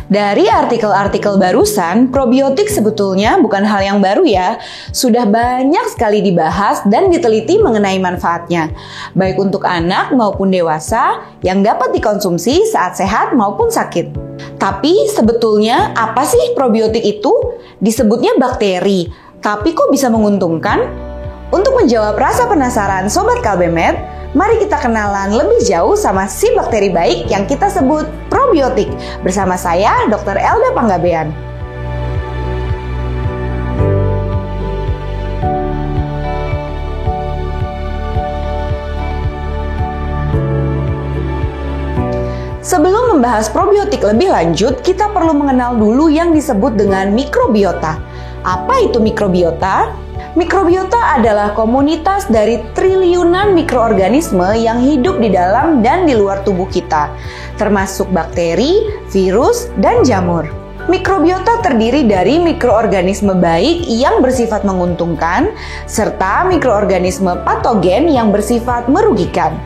Dari artikel-artikel barusan, probiotik sebetulnya bukan hal yang baru ya. Sudah banyak sekali dibahas dan diteliti mengenai manfaatnya, baik untuk anak maupun dewasa yang dapat dikonsumsi saat sehat maupun sakit. Tapi sebetulnya apa sih probiotik itu? Disebutnya bakteri, tapi kok bisa menguntungkan? Untuk menjawab rasa penasaran Sobat Kalbemed, mari kita kenalan lebih jauh sama si bakteri baik yang kita sebut probiotik. Bersama saya, Dr. Elda Panggabean. Sebelum membahas probiotik lebih lanjut, kita perlu mengenal dulu yang disebut dengan mikrobiota. Apa itu mikrobiota? Mikrobiota adalah komunitas dari triliunan mikroorganisme yang hidup di dalam dan di luar tubuh kita, termasuk bakteri, virus, dan jamur. Mikrobiota terdiri dari mikroorganisme baik yang bersifat menguntungkan, serta mikroorganisme patogen yang bersifat merugikan.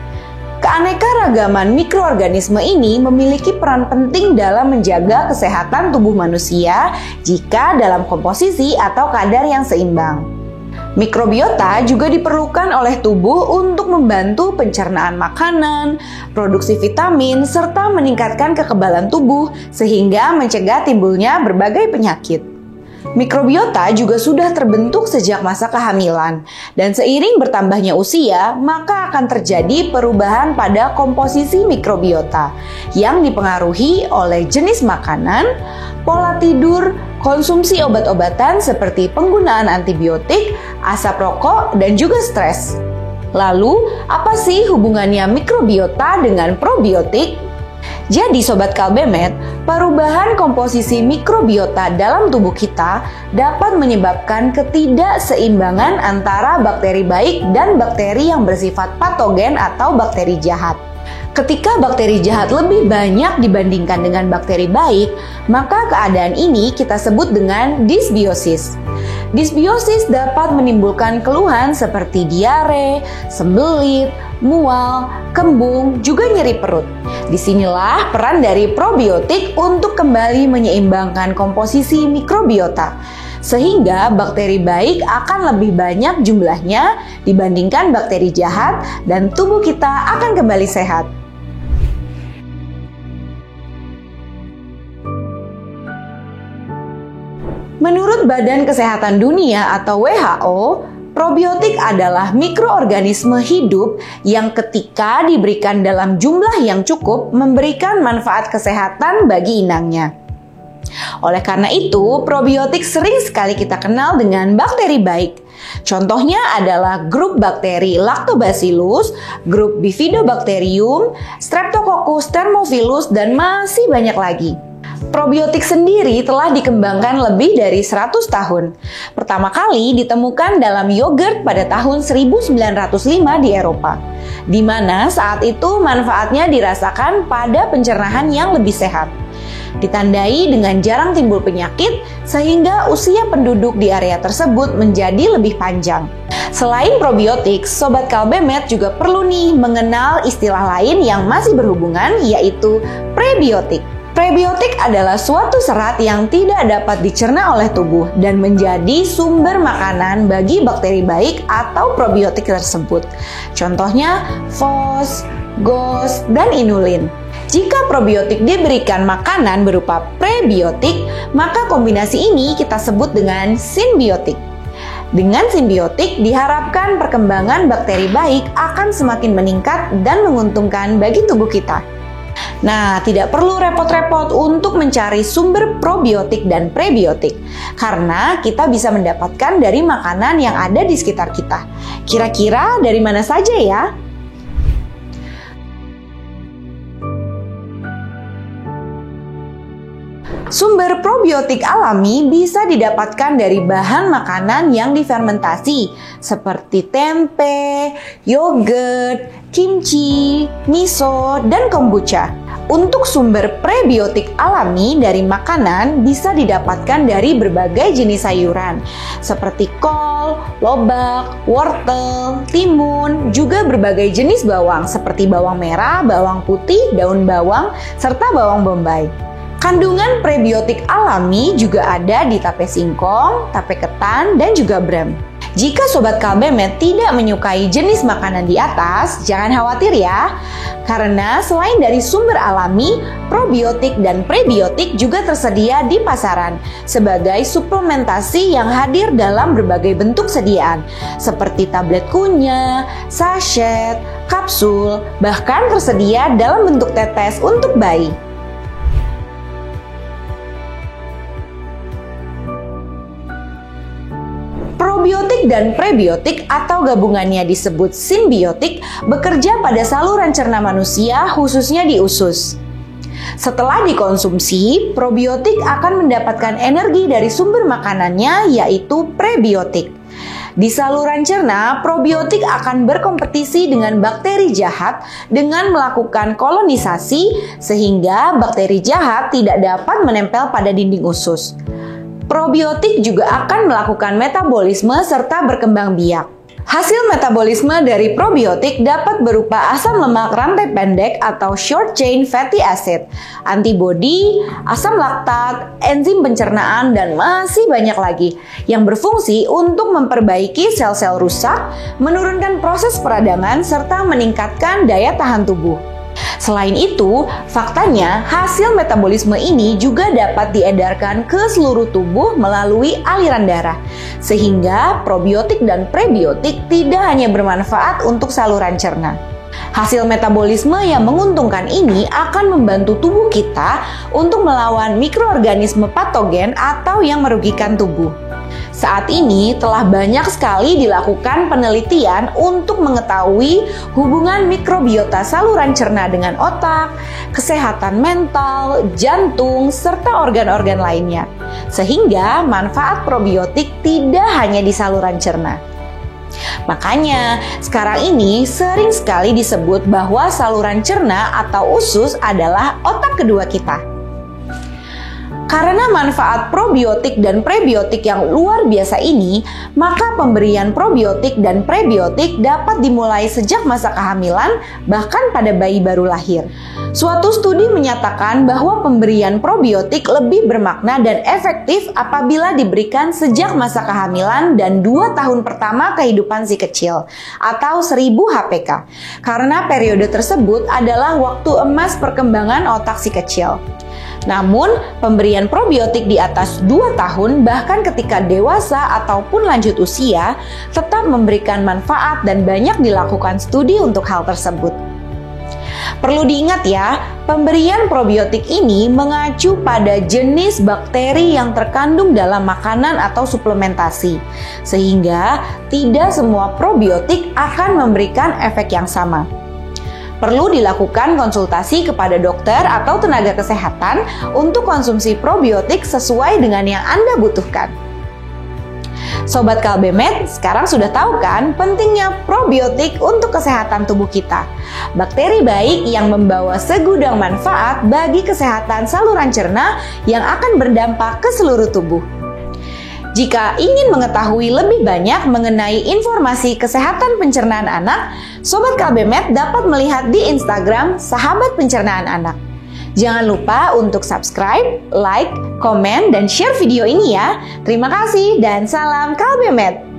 Keanekaragaman mikroorganisme ini memiliki peran penting dalam menjaga kesehatan tubuh manusia jika dalam komposisi atau kadar yang seimbang. Mikrobiota juga diperlukan oleh tubuh untuk membantu pencernaan makanan, produksi vitamin, serta meningkatkan kekebalan tubuh sehingga mencegah timbulnya berbagai penyakit. Mikrobiota juga sudah terbentuk sejak masa kehamilan, dan seiring bertambahnya usia, maka akan terjadi perubahan pada komposisi mikrobiota yang dipengaruhi oleh jenis makanan, pola tidur, konsumsi obat-obatan seperti penggunaan antibiotik, asap rokok, dan juga stres. Lalu, apa sih hubungannya mikrobiota dengan probiotik? Jadi Sobat Kalbemed, perubahan komposisi mikrobiota dalam tubuh kita dapat menyebabkan ketidakseimbangan antara bakteri baik dan bakteri yang bersifat patogen atau bakteri jahat. Ketika bakteri jahat lebih banyak dibandingkan dengan bakteri baik, maka keadaan ini kita sebut dengan disbiosis. Disbiosis dapat menimbulkan keluhan seperti diare, sembelit, mual, kembung, juga nyeri perut. Disinilah peran dari probiotik untuk kembali menyeimbangkan komposisi mikrobiota, sehingga bakteri baik akan lebih banyak jumlahnya dibandingkan bakteri jahat dan tubuh kita akan kembali sehat. Menurut Badan Kesehatan Dunia atau WHO, probiotik adalah mikroorganisme hidup yang ketika diberikan dalam jumlah yang cukup memberikan manfaat kesehatan bagi inangnya. Oleh karena itu, probiotik sering sekali kita kenal dengan bakteri baik. Contohnya adalah grup bakteri Lactobacillus, grup Bifidobacterium, Streptococcus thermophilus, dan masih banyak lagi. Probiotik sendiri telah dikembangkan lebih dari 100 tahun. Pertama kali ditemukan dalam yogurt pada tahun 1905 di Eropa, di mana saat itu manfaatnya dirasakan pada pencernaan yang lebih sehat. Ditandai dengan jarang timbul penyakit, sehingga usia penduduk di area tersebut menjadi lebih panjang. Selain probiotik, Sobat Kalbemed juga perlu nih mengenal istilah lain yang masih berhubungan, yaitu prebiotik. Prebiotik adalah suatu serat yang tidak dapat dicerna oleh tubuh dan menjadi sumber makanan bagi bakteri baik atau probiotik tersebut. Contohnya fos, gos, dan inulin. Jika probiotik diberikan makanan berupa prebiotik, maka kombinasi ini kita sebut dengan simbiotik. Dengan simbiotik diharapkan perkembangan bakteri baik akan semakin meningkat dan menguntungkan bagi tubuh kita. Nah, tidak perlu repot-repot untuk mencari sumber probiotik dan prebiotik, karena kita bisa mendapatkan dari makanan yang ada di sekitar kita. Kira-kira dari mana saja ya? Sumber probiotik alami bisa didapatkan dari bahan makanan yang difermentasi, seperti tempe, yogurt, kimchi, miso, dan kombucha. Untuk sumber prebiotik alami dari makanan bisa didapatkan dari berbagai jenis sayuran seperti kol, lobak, wortel, timun, juga berbagai jenis bawang seperti bawang merah, bawang putih, daun bawang, serta bawang bombay. Kandungan prebiotik alami juga ada di tape singkong, tape ketan, dan juga brem. Jika Sobat Kalbemet tidak menyukai jenis makanan di atas, jangan khawatir ya. Karena selain dari sumber alami, probiotik dan prebiotik juga tersedia di pasaran sebagai suplementasi yang hadir dalam berbagai bentuk sediaan, seperti tablet kunyah, sachet, kapsul, bahkan tersedia dalam bentuk tetes untuk bayi. Probiotik dan prebiotik atau gabungannya disebut simbiotik bekerja pada saluran cerna manusia khususnya di usus. Setelah dikonsumsi, probiotik akan mendapatkan energi dari sumber makanannya yaitu prebiotik. Di saluran cerna, probiotik akan berkompetisi dengan bakteri jahat dengan melakukan kolonisasi sehingga bakteri jahat tidak dapat menempel pada dinding usus. Probiotik juga akan melakukan metabolisme serta berkembang biak. Hasil metabolisme dari probiotik dapat berupa asam lemak rantai pendek atau short chain fatty acid, antibodi, asam laktat, enzim pencernaan, dan masih banyak lagi yang berfungsi untuk memperbaiki sel-sel rusak, menurunkan proses peradangan, serta meningkatkan daya tahan tubuh. Selain itu, faktanya hasil metabolisme ini juga dapat diedarkan ke seluruh tubuh melalui aliran darah, sehingga probiotik dan prebiotik tidak hanya bermanfaat untuk saluran cerna. Hasil metabolisme yang menguntungkan ini akan membantu tubuh kita untuk melawan mikroorganisme patogen atau yang merugikan tubuh. Saat ini telah banyak sekali dilakukan penelitian untuk mengetahui hubungan mikrobiota saluran cerna dengan otak, kesehatan mental, jantung, serta organ-organ lainnya. Sehingga manfaat probiotik tidak hanya di saluran cerna. Makanya, sekarang ini sering sekali disebut bahwa saluran cerna atau usus adalah otak kedua kita. Karena manfaat probiotik dan prebiotik yang luar biasa ini, maka pemberian probiotik dan prebiotik dapat dimulai sejak masa kehamilan, bahkan pada bayi baru lahir. Suatu studi menyatakan bahwa pemberian probiotik lebih bermakna dan efektif apabila diberikan sejak masa kehamilan dan 2 tahun pertama kehidupan si kecil, atau 1000 HPK, karena periode tersebut adalah waktu emas perkembangan otak si kecil. Namun, pemberian probiotik di atas 2 tahun bahkan ketika dewasa ataupun lanjut usia tetap memberikan manfaat dan banyak dilakukan studi untuk hal tersebut. Perlu diingat ya, pemberian probiotik ini mengacu pada jenis bakteri yang terkandung dalam makanan atau suplementasi, sehingga tidak semua probiotik akan memberikan efek yang sama. Perlu dilakukan konsultasi kepada dokter atau tenaga kesehatan untuk konsumsi probiotik sesuai dengan yang Anda butuhkan. Sobat Kalbemet, sekarang sudah tahu kan pentingnya probiotik untuk kesehatan tubuh kita. Bakteri baik yang membawa segudang manfaat bagi kesehatan saluran cerna yang akan berdampak ke seluruh tubuh. Jika ingin mengetahui lebih banyak mengenai informasi kesehatan pencernaan anak, Sobat Kalbemet dapat melihat di Instagram Sahabat Pencernaan Anak. Jangan lupa untuk subscribe, like, komen, dan share video ini ya. Terima kasih dan salam Kalbemet.